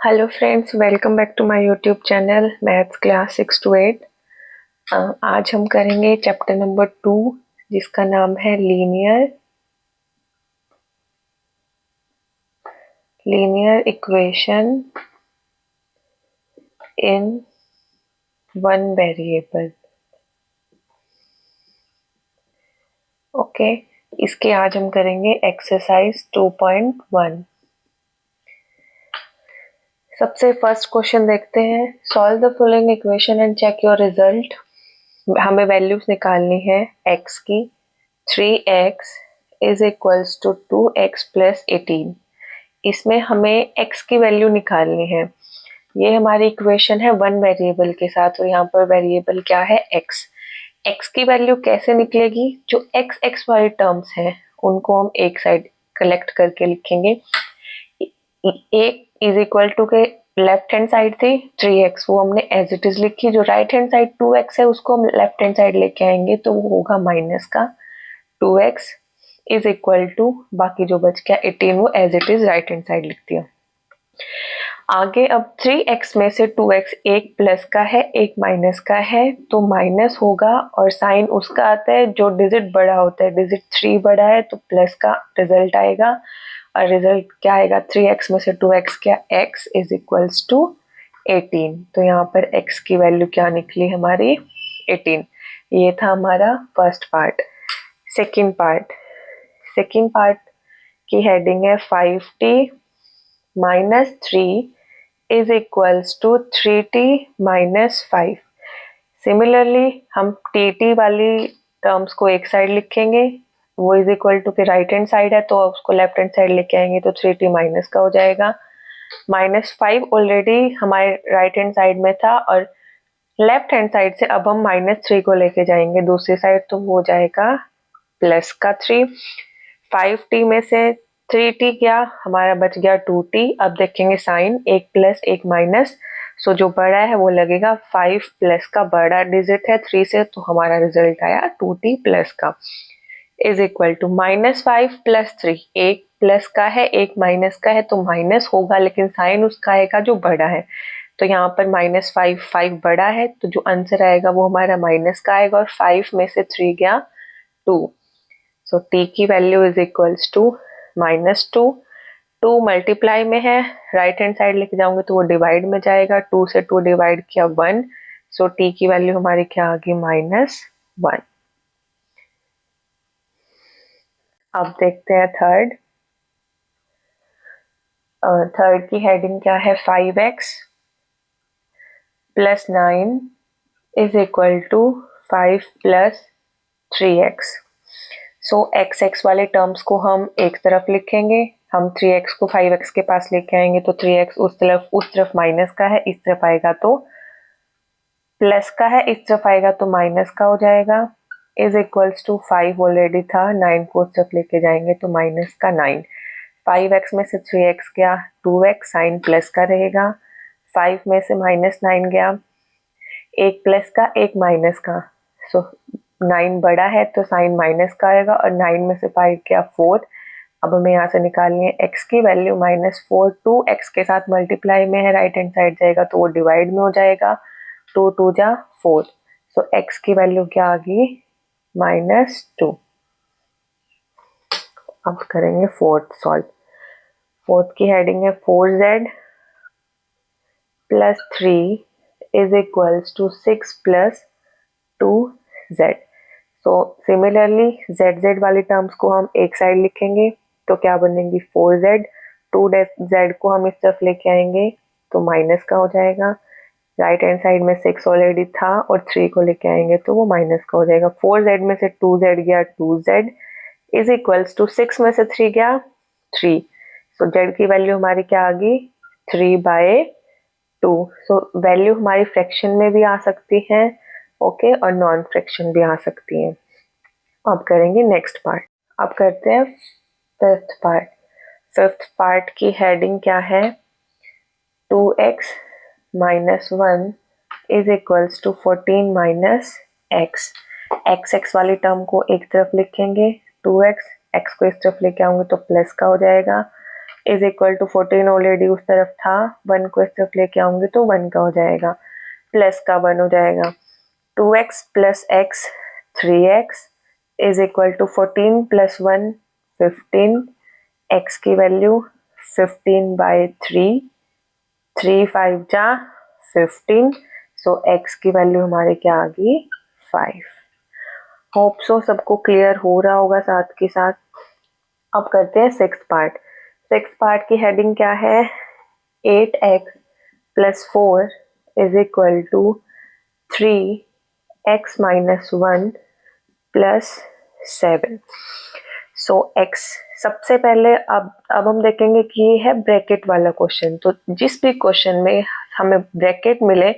Hello friends, welcome back to my YouTube channel maths class 6 to 8। आज हम करेंगे chapter number 2 जिसका नाम है linear equation in one variable. Okay, इसके आज हम करेंगे एक्सरसाइज 2.1। सबसे फर्स्ट क्वेश्चन देखते हैं। Solve the following equation and check your result. हमें वैल्यूज निकालनी है x की। 3x is equals to 2x plus 18। इसमें हमें x की वैल्यू निकालनी है। ये हमारी इक्वेशन है वन वेरिएबल के साथ और यहाँ पर वेरिएबल क्या है x। x की वैल्यू कैसे निकलेगी? जो x वाली टर्म्स हैं उनको हम एक साइड कलेक्ट करके लिखेंगे। एक इज इक्वल टू के लेफ्ट हैंड साइड थी 3x, वो हमने एज इट इज लिखी। जो राइट हैंड साइड 2x है उसको हम लेफ्ट हैंड साइड लेके आएंगे तो वो होगा माइनस का 2x इज इक्वल टू बाकी जो बच गया 18, वो as it is right hand side लिख दिया। आगे अब 3x में से 2x एक प्लस का है एक माइनस का है तो माइनस होगा और साइन उसका आता है जो डिजिट बड़ा होता है। डिजिट 3 बड़ा है तो प्लस का रिजल्ट आएगा और रिजल्ट क्या आएगा? 3x में से 2x क्या? x is equals to 18। तो यहाँ पर x की वैल्यू क्या निकली हमारी? 18। ये था हमारा फर्स्ट पार्ट। सेकेंड पार्ट की हेडिंग है 5t minus 3 is equals to 3t minus 5। Similarly हम टी वाली टर्म्स को एक साइड लिखेंगे, वो इज इक्वल टू के राइट हैंड साइड है तो उसको लेफ्ट हैंड साइड लेके आएंगे तो 3t माइनस का हो जाएगा। -5 ऑलरेडी हमारे राइट हैंड साइड में था और लेफ्ट हैंड साइड से अब हम -3 को लेके जाएंगे दूसरी साइड तो वो हो जाएगा प्लस का 3। 5t में से 3t गया, हमारा बच गया 2t। अब देखेंगे साइन, एक प्लस एक माइनस, सो जो बड़ा है वो लगेगा 5 प्लस का बड़ा डिजिट है 3 से तो हमारा रिजल्ट आया 2t प्लस का इज इक्वल टू -5 प्लस 3। एक प्लस का है एक माइनस का है तो माइनस होगा लेकिन साइन उसका आएगा जो बड़ा है। तो यहाँ पर -5 बड़ा है तो जो आंसर आएगा वो हमारा माइनस का आएगा और 5 में से 3 गया 2। सो t की value is equals to -2। 2 multiply में है, राइट हैंड साइड लेके जाऊंगे तो वो डिवाइड में जाएगा। 2 से 2 डिवाइड किया 1, सो t की वैल्यू हमारी क्या आ गई? -1। अब देखते हैं थर्ड की हेडिंग क्या है? 5x plus 9 is equal to 5 plus 3x। So x वाले टर्म्स को हम एक तरफ लिखेंगे। हम 3x को 5x के पास लेके आएंगे तो 3x उस तरफ माइनस का है, इस तरफ आएगा तो प्लस का है, इस तरफ आएगा तो माइनस का हो जाएगा। इज इक्वल्स टू 5 ऑलरेडी था, 9 को उस तरफ लेके जाएंगे तो माइनस का 9। 5x में से 3x गया 2x, साइन प्लस का रहेगा। 5 में से -9 गया, एक प्लस का एक माइनस का, सो 9 बड़ा है तो साइन माइनस का आएगा और 9 में से 5 गया 4। अब हमें यहाँ से निकालनी है x की वैल्यू -4। 2x के साथ मल्टीप्लाई में है, राइट हैंड साइड जाएगा तो वो डिवाइड में हो जाएगा। 2 2 जा 4, सो x की वैल्यू क्या आ गई? -2। अब करेंगे फोर्थ की हेडिंग है 4z plus 3 is equals to 6 plus 2z। So similarly z वाली टर्म्स को हम एक साइड लिखेंगे तो क्या बनेगी? 4z। 2z को हम इस तरफ लेके आएंगे तो माइनस का हो जाएगा। राइट हैंड साइड में 6 ऑलरेडी था और 3 को लेके आएंगे तो वो माइनस का हो जाएगा। 4z में से 2z गया 2z इज इक्वल्स टू 6 में से 3 गया 3। सो z की वैल्यू हमारी क्या आ गई? 3/2। सो वैल्यू हमारी फ्रैक्शन में भी आ सकती है, ओके, और नॉन फ्रैक्शन भी आ सकती है। अब करेंगे नेक्स्ट पार्ट। अब करते हैं फिफ्थ पार्ट की हेडिंग क्या है? 2x minus 1 is equals to 14 minus x। x वाली टर्म को एक तरफ लिखेंगे 2x, x को इस तरफ लेके आऊंगे तो प्लस का हो जाएगा इज इक्वल टू 14 ऑलरेडी उस तरफ था, 1 को इस तरफ लेके आऊंगी तो 1 का हो जाएगा, प्लस का 1 हो जाएगा। 2x plus x 3x is equal to 14 plus 1 15, x की वैल्यू 15/3, 3 5 जा 15, सो x की वैल्यू हमारे क्या आ गई 5। होप सो सबको क्लियर हो रहा होगा साथ के साथ। अब करते हैं सिक्स पार्ट। सिक्स पार्ट की हेडिंग क्या है, 8x plus 4 is equal to 3x minus 1 plus 7। So x सबसे पहले अब हम देखेंगे कि ये है ब्रैकेट वाला क्वेश्चन, तो जिस भी क्वेश्चन में हमें ब्रैकेट मिले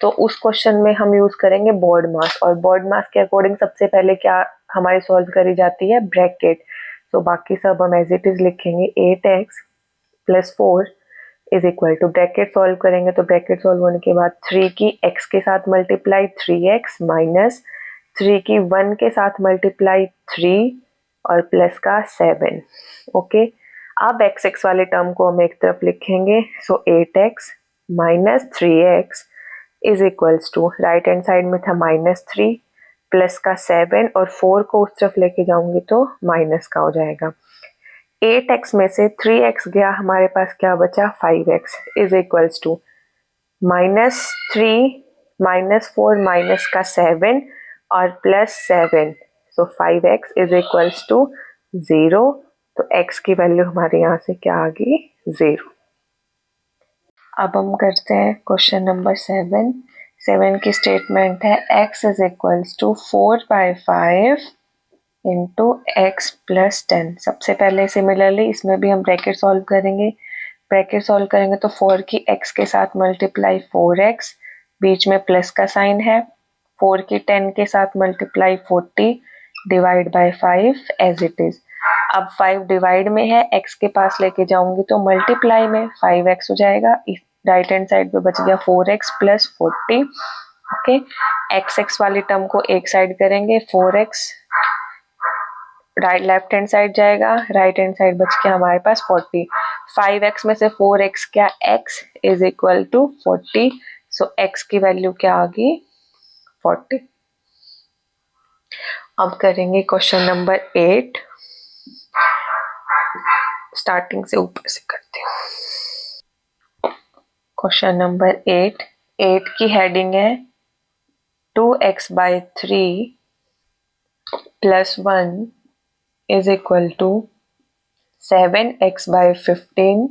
तो उस क्वेश्चन में हम यूज करेंगे बोर्ड मास, और बोर्ड मास के अकॉर्डिंग सबसे पहले क्या हमारी सॉल्व करी जाती है, ब्रैकेट। तो बाकी सब हम एज इट इज लिखेंगे, 8x plus 4 is equal to, bracket solve करेंगे तो ब्रैकेट सॉल्व होने के बाद 3 की x के साथ मल्टीप्लाई 3x माइनस 3 की 1 के साथ मल्टीप्लाई 3 और प्लस का 7। ओके, अब एक्स एक्स वाले टर्म को हम एक तरफ लिखेंगे, so 8x minus 3x is equals to, right hand side में था -3 प्लस का 7 और 4 को उस तरफ लेके जाऊंगी तो माइनस का हो जाएगा। 8x में से 3x गया, हमारे पास क्या बचा 5x is equals to -3 -4 minus का 7 और plus 7, so 5x is equals to 0। तो x की वैल्यू हमारे यहाँ से क्या आ गई 0। अब हम करते हैं क्वेश्चन नंबर 7 की स्टेटमेंट है x is equals to 4/5 into x plus 10। सबसे पहले सिमिलरली इसमें भी हम ब्रैकेट सॉल्व करेंगे। ब्रैकेट सॉल्व करेंगे तो 4 की x के साथ मल्टीप्लाई 4x, बीच में प्लस का साइन है, 4 की 10 के साथ multiply 40 divide by 5 as it is. अब 5 डिवाइड में है, x के पास लेके जाऊंगी तो मल्टीप्लाई में 5x हो जाएगा, राइट हैंड साइड पे बच गया 4x plus 40। Okay, x x वाली टर्म को एक साइड करेंगे, 4x right left hand side जाएगा, राइट हैंड साइड बच के हमारे पास 40। 5x में से 4x क्या, x is equal to 40, so x की वैल्यू क्या आ गई 40। अब करेंगे क्वेश्चन नंबर 8, स्टार्टिंग से ऊपर से करते हैं। क्वेश्चन नंबर 8 की हेडिंग है 2x/3 plus 1 is equal to 7x/15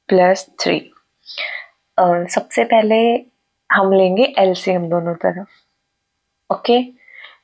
plus 3। सबसे पहले हम लेंगे एलसीएम दोनों तरफ। ओके,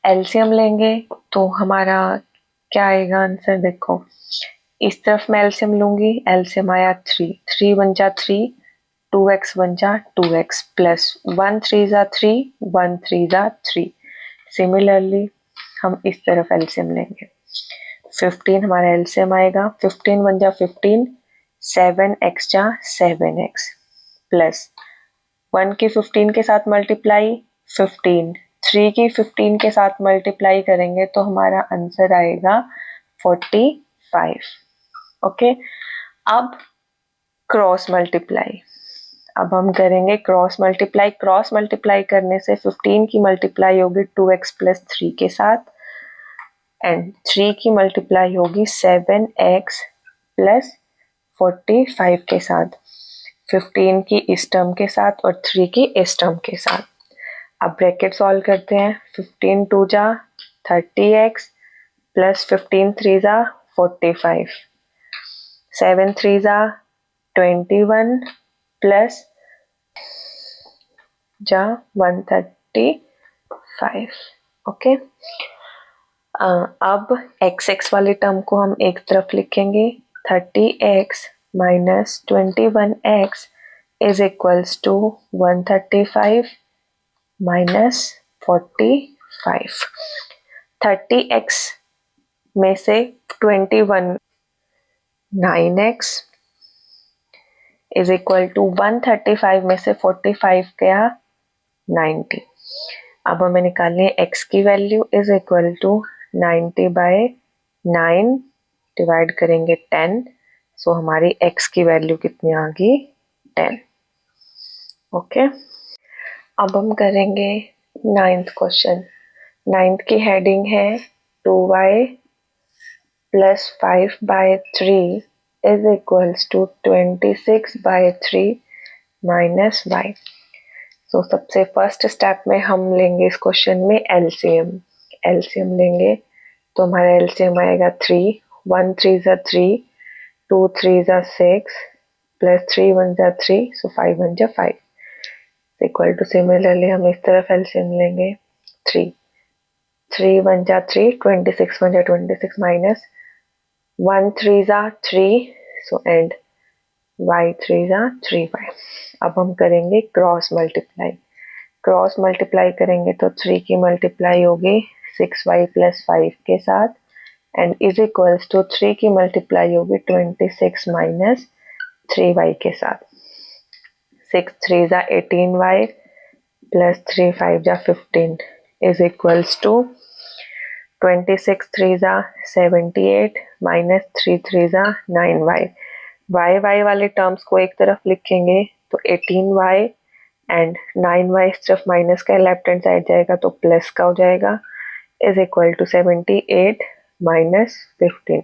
एलसीएम लेंगे तो हमारा क्या आएगा आंसर, देखो इस तरफ मैं एलसीएम लूंगी, एलसीएम आया 3 1 जा 3, 2x 1 जा 2x प्लस 1 3 जा 3, 1 3 जा 3। सिमिलरली हम इस तरफ एलसीएम लेंगे, 15 हमारा एलसीएम आएगा, 15 1 जा 15, 7x जा 7x प्लस 1 की 15 के साथ मल्टीप्लाई 15, 3 की 15 के साथ मल्टीप्लाई करेंगे तो हमारा आंसर आएगा 45। ओके, अब क्रॉस मल्टीप्लाई, अब हम करेंगे क्रॉस मल्टीप्लाई। क्रॉस मल्टीप्लाई करने से 15 की मल्टीप्लाई होगी 2x प्लस 3 के साथ एंड 3 की मल्टीप्लाई होगी 7x प्लस 45 के साथ, 15 की इस टर्म के साथ और 3 की इस टर्म के साथ। अब ब्रैकेट सॉल्व करते हैं, 15 2 जा 30x प्लस 15 3 जा 45, 7 3 जा 21 प्लस जा 135। ओके, अब एक्स एक्स वाली टर्म को हम एक तरफ लिखेंगे, 30x minus 21x is equals to 135 minus 45। 30x में से 21 9x इज इक्वल टू 135 में से 45 गया 90। अब हमें निकालनी है x की value, is equal to 90/9 divide करेंगे 10, सो हमारी x की वैल्यू कितनी आ गई 10। ओके, अब हम करेंगे 9th क्वेश्चन। 9th की हेडिंग है 2y plus 5/3 is equals to 26/3 minus y। सो सबसे फर्स्ट स्टेप में हम लेंगे इस क्वेश्चन में एलसीएम। एलसीएम लेंगे तो हमारा एलसीएम आएगा 3, 1 3 ज़ा 3, 2 3 ज़ा 6 प्लस 3 1 ज़ा 3, सो 5 1 ज़ा 5 इक्वल टू सिमिलरली हम इस तरफ एलसीएम लेंगे 3, 3 1 ज़ा 3, 26 1 ज़ा 26 माइनस 1 3 ज़ा 3, सो एंड y 3 ज़ा 3y। अब हम करेंगे क्रॉस मल्टीप्लाई। क्रॉस मल्टीप्लाई करेंगे तो 3 की मल्टीप्लाई होगी 6y प्लस 5 के साथ एंड इज इक्वल्स टू 3 की मल्टीप्लाई होगी 26 माइनस 3y के साथ। 6 3 ज़ा 18y प्लस 3 5 ज़ा 15 इज इक्वल्स टू 26 3 ज़ा 78 माइनस 3 3 ज़ा 9y। y वाले टर्म्स को एक तरफ लिखेंगे तो 18y एंड 9y इस तरफ माइनस का लेफ्ट हैंड साइड जाएगा तो प्लस का हो जाएगा is equal to 78 minus 15।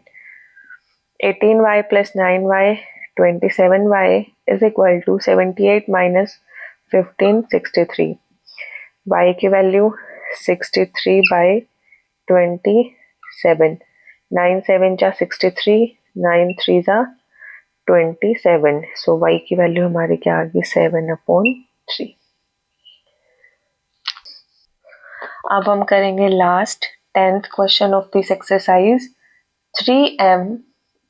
18y plus 9y 27y is equal to 78 minus 15 63। y की वैल्यू 63/27। 9 7 जा 63, 9 3 जा 27, सो y की वैल्यू हमारी क्या आ गई 7/3। अब हम करेंगे last 10th question of this exercise. 3m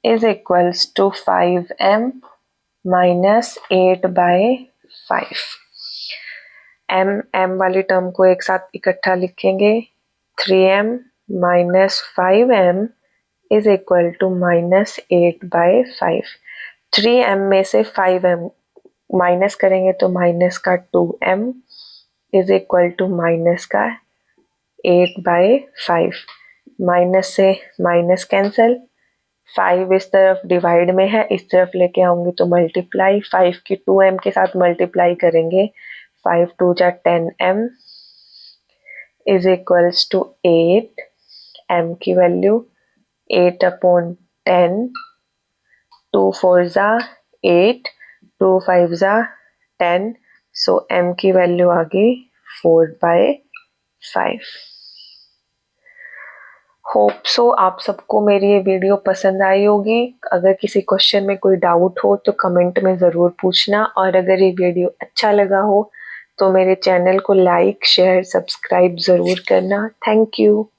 is equals to 5m minus 8/5। m वाली टर्म को एक साथ इकट्ठा लिखेंगे 3m minus 5m is equal to minus 8/5। 3m में से 5m माइनस करेंगे तो माइनस का 2m is equal to minus का 8/5। माइनस से माइनस कैंसिल, 5 इस तरफ डिवाइड में है, इस तरफ लेके आऊंगी तो मल्टीप्लाई, 5 की 2m के साथ मल्टीप्लाई करेंगे 5 2 जा 10m is equals to 8। m की वैल्यू 8/10, 2 4 ज़ा 8, 2 5 ज़ा 10, सो m की वैल्यू आ गई 4/5। होप सो आप सबको मेरी ये वीडियो पसंद आई होगी। अगर किसी क्वेश्चन में कोई डाउट हो तो कमेंट में ज़रूर पूछना, और अगर ये वीडियो अच्छा लगा हो तो मेरे चैनल को लाइक शेयर सब्सक्राइब ज़रूर करना। Thank you.